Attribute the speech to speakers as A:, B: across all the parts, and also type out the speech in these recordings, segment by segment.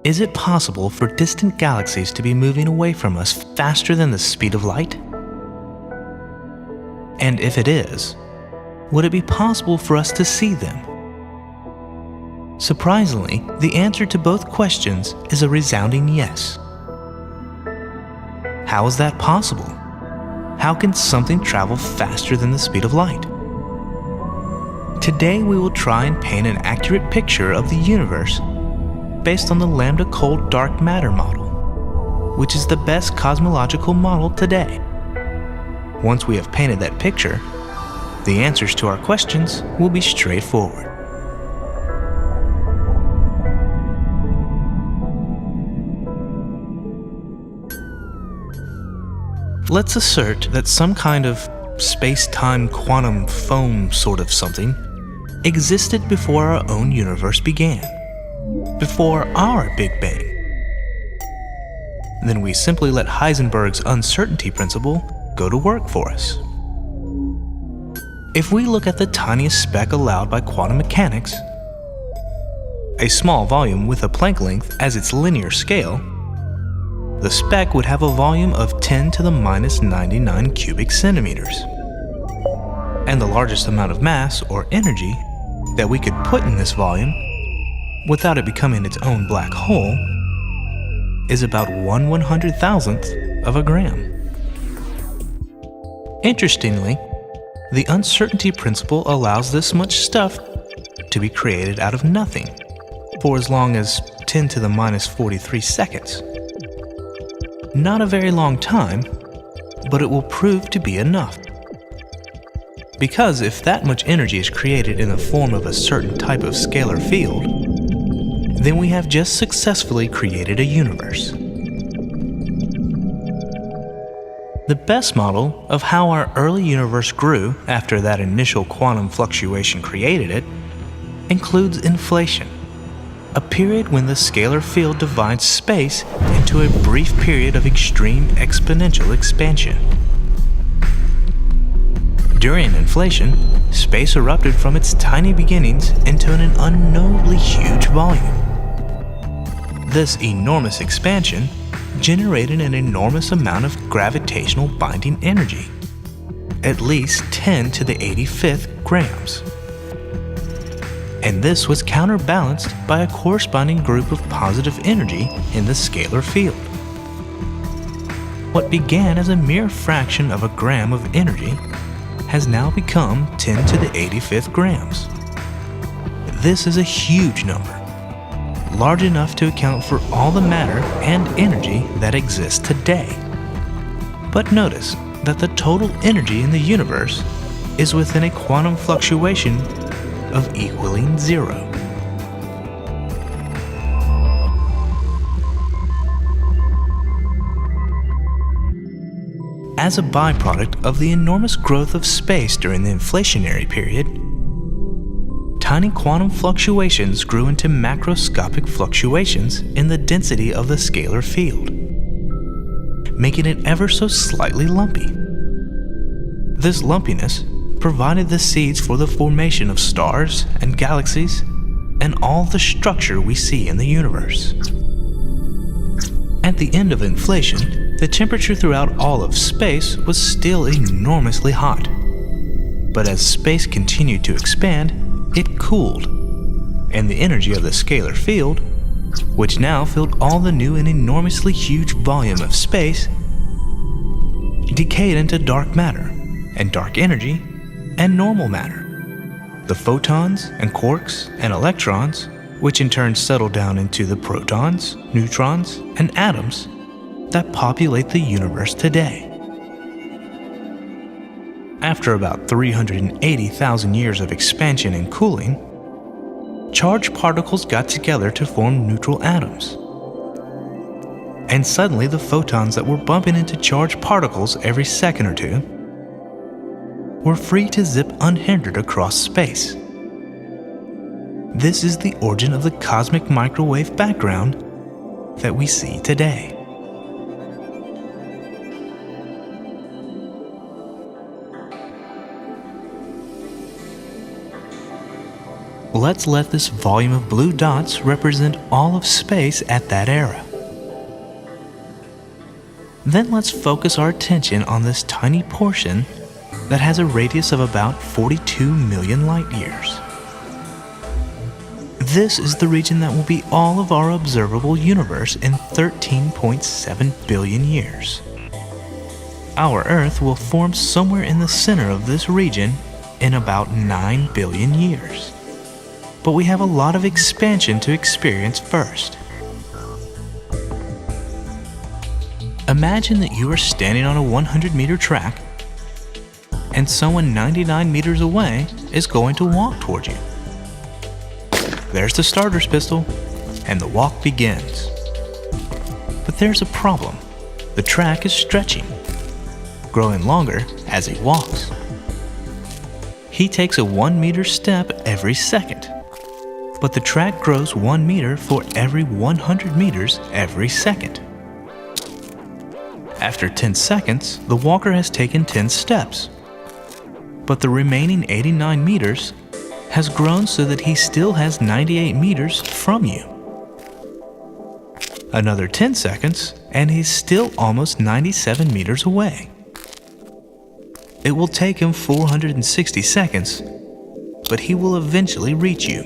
A: Is it possible for distant galaxies to be moving away from us faster than the speed of light? And if it is, would it be possible for us to see them? Surprisingly, the answer to both questions is a resounding yes. How is that possible? How can something travel faster than the speed of light? Today we will try and paint an accurate picture of the universe based on the Lambda Cold Dark Matter model, which is the best cosmological model today. Once we have painted that picture, the answers to our questions will be straightforward. Let's assert that some kind of space-time quantum foam sort of something existed before our own universe began, before our Big Bang. Then we simply let Heisenberg's uncertainty principle go to work for us. If we look at the tiniest speck allowed by quantum mechanics, a small volume with a Planck length as its linear scale, the speck would have a volume of 10 to the minus 99 cubic centimeters. And the largest amount of mass or energy that we could put in this volume without it becoming its own black hole is about 1/100,000th of a gram. Interestingly, the uncertainty principle allows this much stuff to be created out of nothing for as long as 10 to the minus 43 seconds. Not a very long time, but it will prove to be enough. Because if that much energy is created in the form of a certain type of scalar field, then we have just successfully created a universe. The best model of how our early universe grew after that initial quantum fluctuation created it includes inflation, a period when the scalar field divides space into a brief period of extreme exponential expansion. During inflation, space erupted from its tiny beginnings into an unknowably huge volume. This enormous expansion generated an enormous amount of gravitational binding energy, at least 10 to the 85th grams. And this was counterbalanced by a corresponding group of positive energy in the scalar field. What began as a mere fraction of a gram of energy has now become 10 to the 85th grams. This is a huge number, large enough to account for all the matter and energy that exists today. But notice that the total energy in the universe is within a quantum fluctuation of equaling 0. As a byproduct of the enormous growth of space during the inflationary period, tiny quantum fluctuations grew into macroscopic fluctuations in the density of the scalar field, making it ever so slightly lumpy. This lumpiness provided the seeds for the formation of stars and galaxies and all the structure we see in the universe. At the end of inflation, the temperature throughout all of space was still enormously hot. But as space continued to expand, it cooled, and the energy of the scalar field, which now filled all the new and enormously huge volume of space, decayed into dark matter, and dark energy, and normal matter. The photons and quarks and electrons, which in turn settle down into the protons, neutrons, and atoms that populate the universe today. After about 380,000 years of expansion and cooling, charged particles got together to form neutral atoms. And suddenly the photons that were bumping into charged particles every second or two were free to zip unhindered across space. This is the origin of the cosmic microwave background that we see today. let's let this volume of blue dots represent all of space at that era. Then let's focus our attention on this tiny portion that has a radius of about 42 million light years. This is the region that will be all of our observable universe in 13.7 billion years. Our Earth will form somewhere in the center of this region in about 9 billion years. But we have a lot of expansion to experience first. Imagine that you are standing on a 100-meter track and someone 99 meters away is going to walk toward you. There's the starter's pistol, and the walk begins. But there's a problem. The track is stretching, growing longer as he walks. He takes a 1-meter step every second, but the track grows 1 meter for every 100 meters every second. After 10 seconds, the walker has taken 10 steps, but the remaining 89 meters has grown so that he still has 98 meters from you. Another 10 seconds, and he's still almost 97 meters away. It will take him 460 seconds, but he will eventually reach you.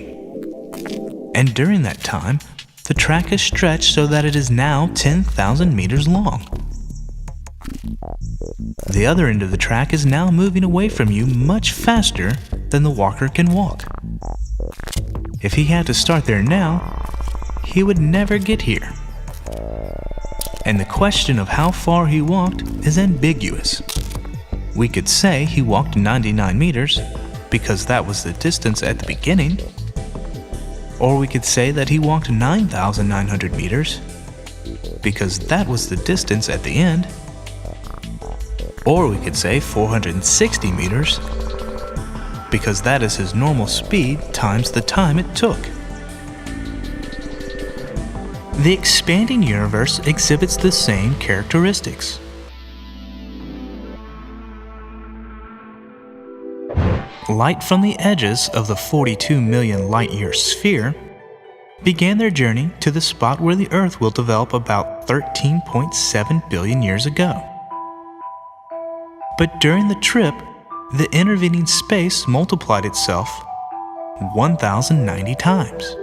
A: And during that time, the track is stretched so that it is now 10,000 meters long. The other end of the track is now moving away from you much faster than the walker can walk. If he had to start there now, he would never get here. And the question of how far he walked is ambiguous. We could say he walked 99 meters because that was the distance at the beginning, or we could say that he walked 9,900 meters because that was the distance at the end, or we could say 460 meters because that is his normal speed times the time it took. The expanding universe exhibits the same characteristics. Light from the edges of the 42 million light-year sphere began their journey to the spot where the Earth will develop about 13.7 billion years ago. But during the trip, the intervening space multiplied itself 1,090 times.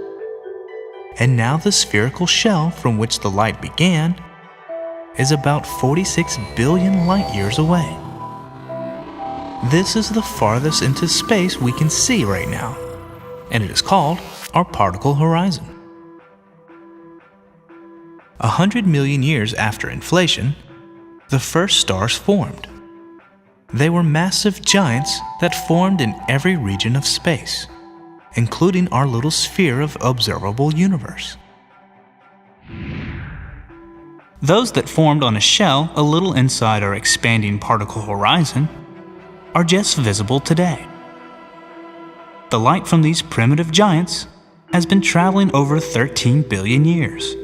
A: And now the spherical shell from which the light began is about 46 billion light years away. This is the farthest into space we can see right now, and it is called our particle horizon. 100 million years after inflation, the first stars formed. They were massive giants that formed in every region of space, including our little sphere of observable universe. Those that formed on a shell a little inside our expanding particle horizon are just visible today. The light from these primitive giants has been traveling over 13 billion years.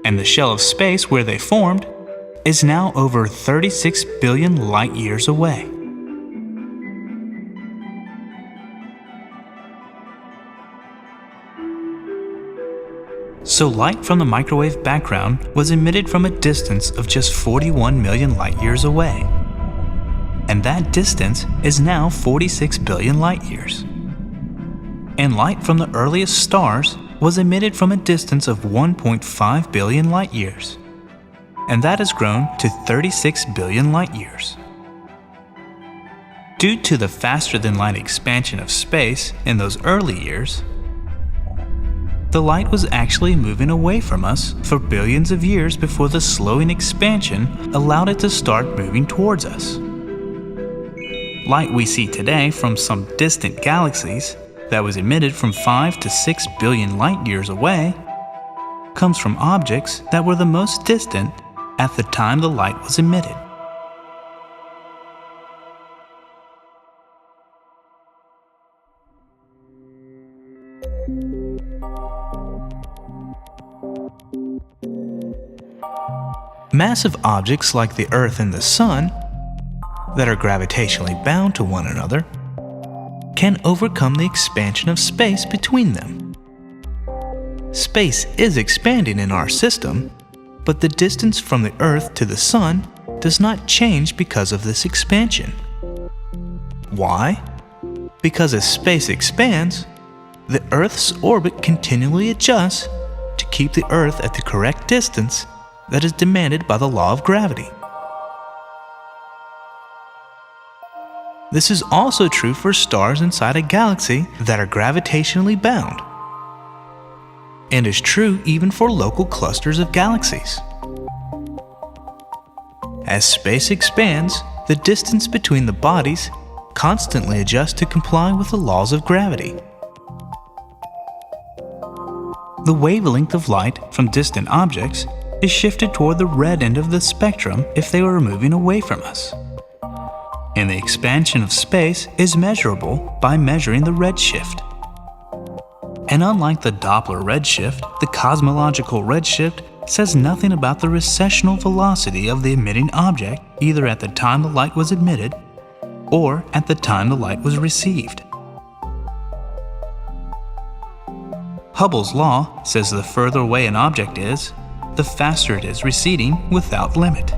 A: And the shell of space where they formed is now over 36 billion light years away. So light from the microwave background was emitted from a distance of just 41 million light years away. And that distance is now 46 billion light years. And light from the earliest stars was emitted from a distance of 1.5 billion light years. And that has grown to 36 billion light years. Due to the faster-than-light expansion of space in those early years, the light was actually moving away from us for billions of years before the slowing expansion allowed it to start moving towards us. Light we see today from some distant galaxies that was emitted from 5 to 6 billion light years away comes from objects that were the most distant at the time the light was emitted. Massive objects like the Earth and the Sun that are gravitationally bound to one another can overcome the expansion of space between them. Space is expanding in our system, but the distance from the Earth to the Sun does not change because of this expansion. Why? Because as space expands, the Earth's orbit continually adjusts to keep the Earth at the correct distance that is demanded by the law of gravity. This is also true for stars inside a galaxy that are gravitationally bound, and is true even for local clusters of galaxies. As space expands, the distance between the bodies constantly adjusts to comply with the laws of gravity. The wavelength of light from distant objects is shifted toward the red end of the spectrum if they were moving away from us. And the expansion of space is measurable by measuring the redshift. And unlike the Doppler redshift, the cosmological redshift says nothing about the recessional velocity of the emitting object either at the time the light was emitted or at the time the light was received. Hubble's law says the further away an object is, the faster it is receding without limit.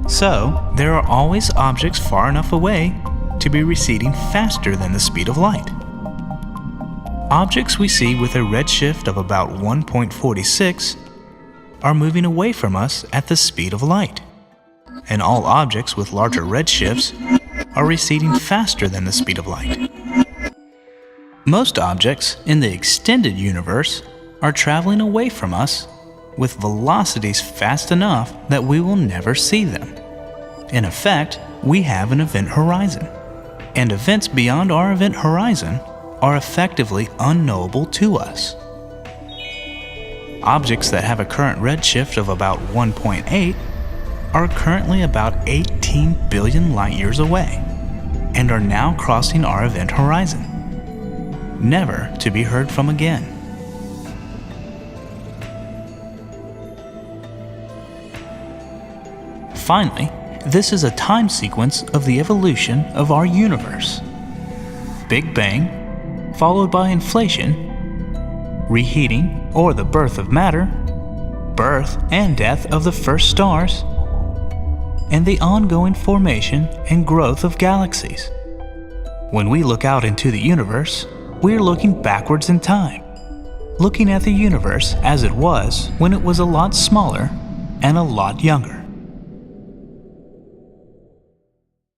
A: So, there are always objects far enough away to be receding faster than the speed of light. Objects we see with a redshift of about 1.46 are moving away from us at the speed of light, and all objects with larger redshifts are receding faster than the speed of light. Most objects in the extended universe are traveling away from us with velocities fast enough that we will never see them. In effect, we have an event horizon, and events beyond our event horizon are effectively unknowable to us. Objects that have a current redshift of about 1.8 are currently about 18 billion light-years away, and are now crossing our event horizon, never to be heard from again. Finally, this is a time sequence of the evolution of our universe. Big Bang, followed by inflation, reheating or the birth of matter, birth and death of the first stars, and the ongoing formation and growth of galaxies. When we look out into the universe, we are looking backwards in time, looking at the universe as it was when it was a lot smaller and a lot younger.